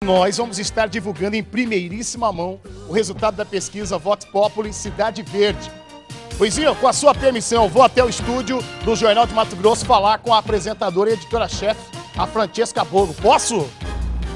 Nós vamos estar divulgando em primeiríssima mão o resultado da pesquisa Vox Populi Cidade Verde. Luizinho, com a sua permissão, vou até o estúdio do Jornal de Mato Grosso falar com a apresentadora e editora-chefe, a Francesca Borgo. Posso?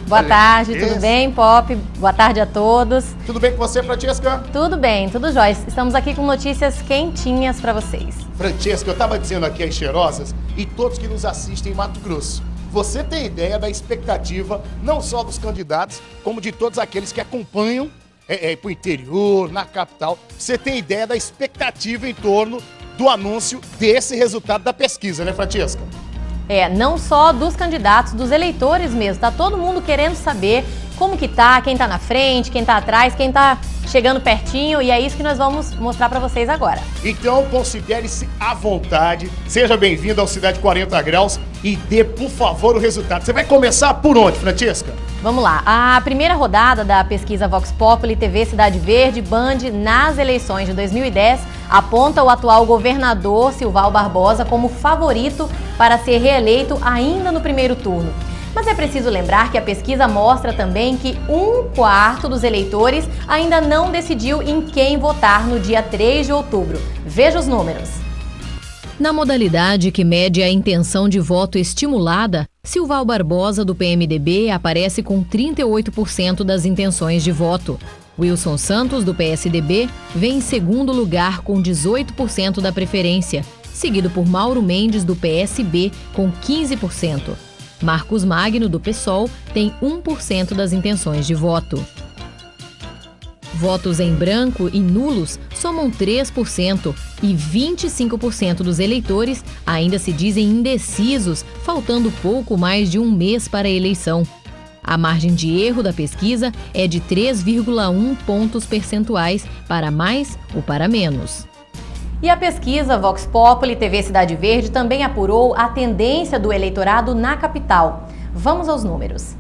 Boa tarde, tudo bem, Pop? Boa tarde a todos. Tudo bem com você, Francesca? Tudo bem, tudo jóia. Estamos aqui com notícias quentinhas para vocês. Francesca, eu estava dizendo aqui às cheirosas e todos que nos assistem em Mato Grosso. Você tem ideia da expectativa, não só dos candidatos, como de todos aqueles que acompanham para o interior, na capital. Você tem ideia da expectativa em torno do anúncio desse resultado da pesquisa, né, Francesca? Não só dos candidatos, dos eleitores mesmo. Tá todo mundo querendo saber como que tá, quem tá na frente, quem tá atrás, quem tá chegando pertinho, e é isso que nós vamos mostrar para vocês agora. Então, considere-se à vontade, seja bem-vindo ao Cidade 40 Graus e dê, por favor, o resultado. Você vai começar por onde, Francesca? Vamos lá. A primeira rodada da pesquisa Vox Populi TV Cidade Verde Band nas eleições de 2010 aponta o atual governador Silval Barbosa como favorito para ser reeleito ainda no primeiro turno. Mas é preciso lembrar que a pesquisa mostra também que 1/4 dos eleitores ainda não decidiu em quem votar no dia 3 de outubro. Veja os números. Na modalidade que mede a intenção de voto estimulada, Silval Barbosa, do PMDB, aparece com 38% das intenções de voto. Wilson Santos, do PSDB, vem em segundo lugar com 18% da preferência, seguido por Mauro Mendes, do PSB, com 15%. Marcos Magno, do PSOL, tem 1% das intenções de voto. Votos em branco e nulos somam 3% e 25% dos eleitores ainda se dizem indecisos, faltando pouco mais de um mês para a eleição. A margem de erro da pesquisa é de 3,1 pontos percentuais para mais ou para menos. E a pesquisa Vox Populi TV Cidade Verde também apurou a tendência do eleitorado na capital. Vamos aos números.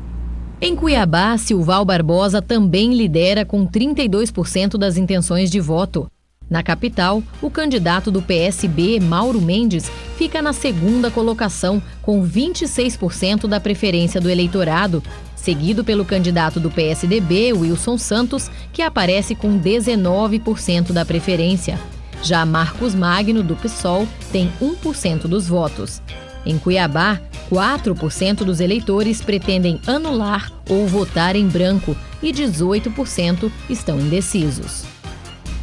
Em Cuiabá, Silval Barbosa também lidera com 32% das intenções de voto. Na capital, o candidato do PSB, Mauro Mendes, fica na segunda colocação com 26% da preferência do eleitorado, seguido pelo candidato do PSDB, Wilson Santos, que aparece com 19% da preferência. Já Marcos Magno, do PSOL, tem 1% dos votos. Em Cuiabá, 4% dos eleitores pretendem anular ou votar em branco e 18% estão indecisos.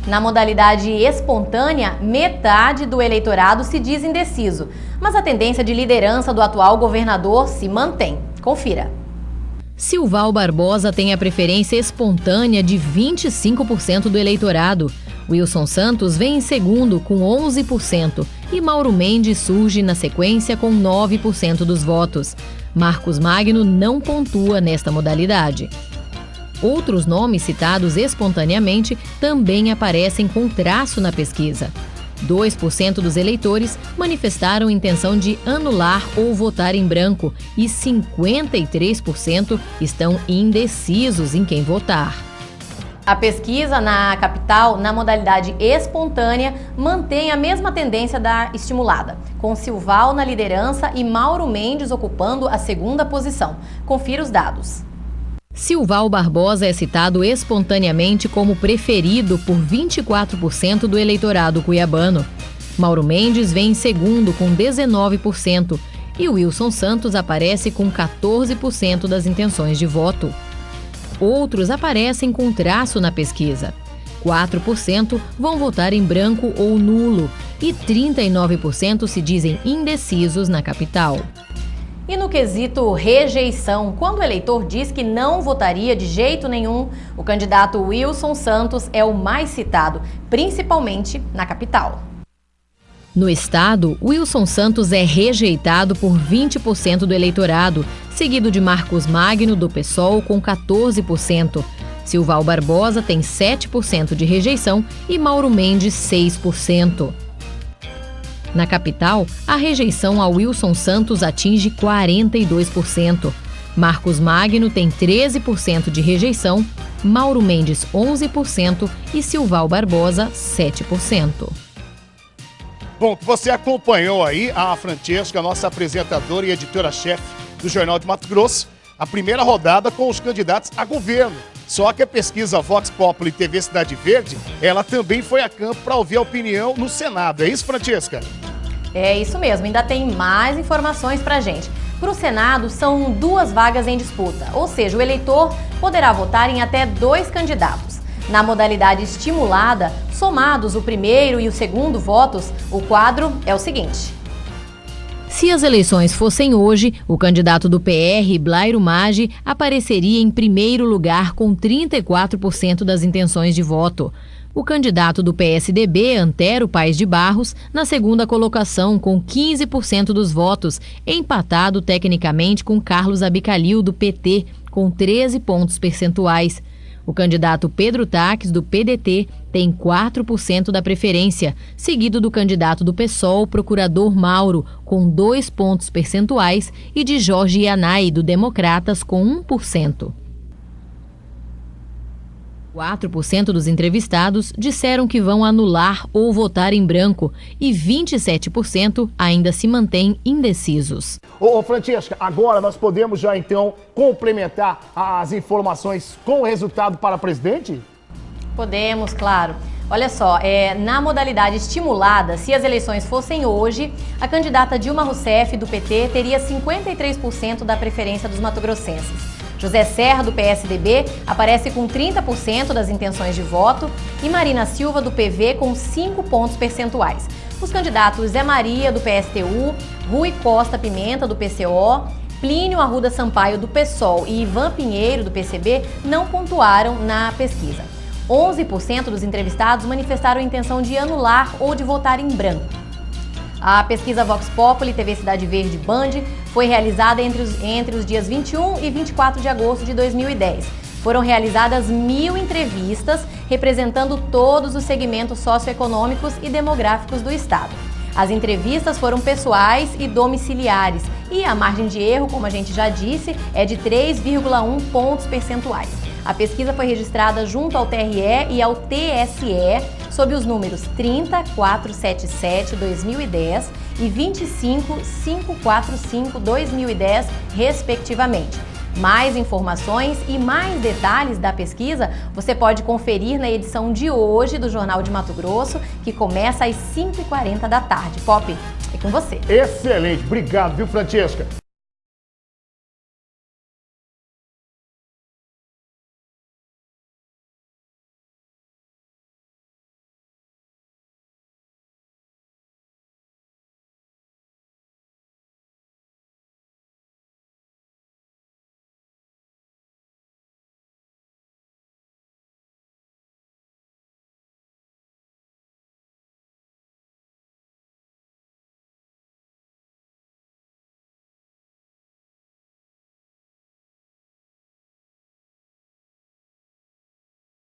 Na modalidade espontânea, metade do eleitorado se diz indeciso, mas a tendência de liderança do atual governador se mantém. Confira. Silval Barbosa tem a preferência espontânea de 25% do eleitorado. Wilson Santos vem em segundo com 11% e Mauro Mendes surge na sequência com 9% dos votos. Marcos Magno não pontua nesta modalidade. Outros nomes citados espontaneamente também aparecem com traço na pesquisa. 2% dos eleitores manifestaram intenção de anular ou votar em branco e 53% estão indecisos em quem votar. A pesquisa na capital, na modalidade espontânea, mantém a mesma tendência da estimulada, com Silval na liderança e Mauro Mendes ocupando a segunda posição. Confira os dados. Silval Barbosa é citado espontaneamente como preferido por 24% do eleitorado cuiabano. Mauro Mendes vem em segundo com 19% e Wilson Santos aparece com 14% das intenções de voto. Outros aparecem com traço na pesquisa. 4% vão votar em branco ou nulo e 39% se dizem indecisos na capital. E no quesito rejeição, quando o eleitor diz que não votaria de jeito nenhum, o candidato Wilson Santos é o mais citado, principalmente na capital. No estado, Wilson Santos é rejeitado por 20% do eleitorado, seguido de Marcos Magno, do PSOL, com 14%. Silval Barbosa tem 7% de rejeição e Mauro Mendes 6%. Na capital, a rejeição a Wilson Santos atinge 42%. Marcos Magno tem 13% de rejeição, Mauro Mendes 11% e Silval Barbosa 7%. Bom, você acompanhou aí a Francesca, nossa apresentadora e editora-chefe do Jornal de Mato Grosso. a primeira rodada com os candidatos a governo. Só que a pesquisa Vox Populi TV Cidade Verde, ela também foi a campo para ouvir a opinião no Senado. É isso, Francesca? É isso mesmo, ainda tem mais informações pra gente. Para o Senado, são 2 vagas em disputa, ou seja, o eleitor poderá votar em até 2 candidatos. Na modalidade estimulada, somados o primeiro e o segundo votos, o quadro é o seguinte. Se as eleições fossem hoje, o candidato do PR, Blairo Maggi, apareceria em primeiro lugar com 34% das intenções de voto. O candidato do PSDB, Antero Paes de Barros, na segunda colocação com 15% dos votos, empatado tecnicamente com Carlos Abicalil, do PT, com 13 pontos percentuais. O candidato Pedro Taques, do PDT, tem 4% da preferência, seguido do candidato do PSOL, procurador Mauro, com 2 pontos percentuais, e de Jorge Yanai, do Democratas, com 1%. 4% dos entrevistados disseram que vão anular ou votar em branco e 27% ainda se mantêm indecisos. Ô, Francesca, agora nós podemos já então complementar as informações com o resultado para presidente? Podemos, claro. Olha só, na modalidade estimulada, se as eleições fossem hoje, a candidata Dilma Rousseff, do PT, teria 53% da preferência dos mato-grossenses. José Serra, do PSDB, aparece com 30% das intenções de voto e Marina Silva, do PV, com 5 pontos percentuais. Os candidatos Zé Maria, do PSTU, Rui Costa Pimenta, do PCO, Plínio Arruda Sampaio, do PSOL e Ivan Pinheiro, do PCB, não pontuaram na pesquisa. 11% dos entrevistados manifestaram a intenção de anular ou de votar em branco. A pesquisa Vox Populi TV Cidade Verde Band foi realizada entre os dias 21 e 24 de agosto de 2010. Foram realizadas 1.000 entrevistas representando todos os segmentos socioeconômicos e demográficos do estado. As entrevistas foram pessoais e domiciliares e a margem de erro, como a gente já disse, é de 3,1 pontos percentuais. A pesquisa foi registrada junto ao TRE e ao TSE sob os números 30477-2010 e 25545-2010, respectivamente. Mais informações e mais detalhes da pesquisa você pode conferir na edição de hoje do Jornal de Mato Grosso, que começa às 5h40 da tarde. Pop, é com você. Excelente, obrigado, viu, Francesca?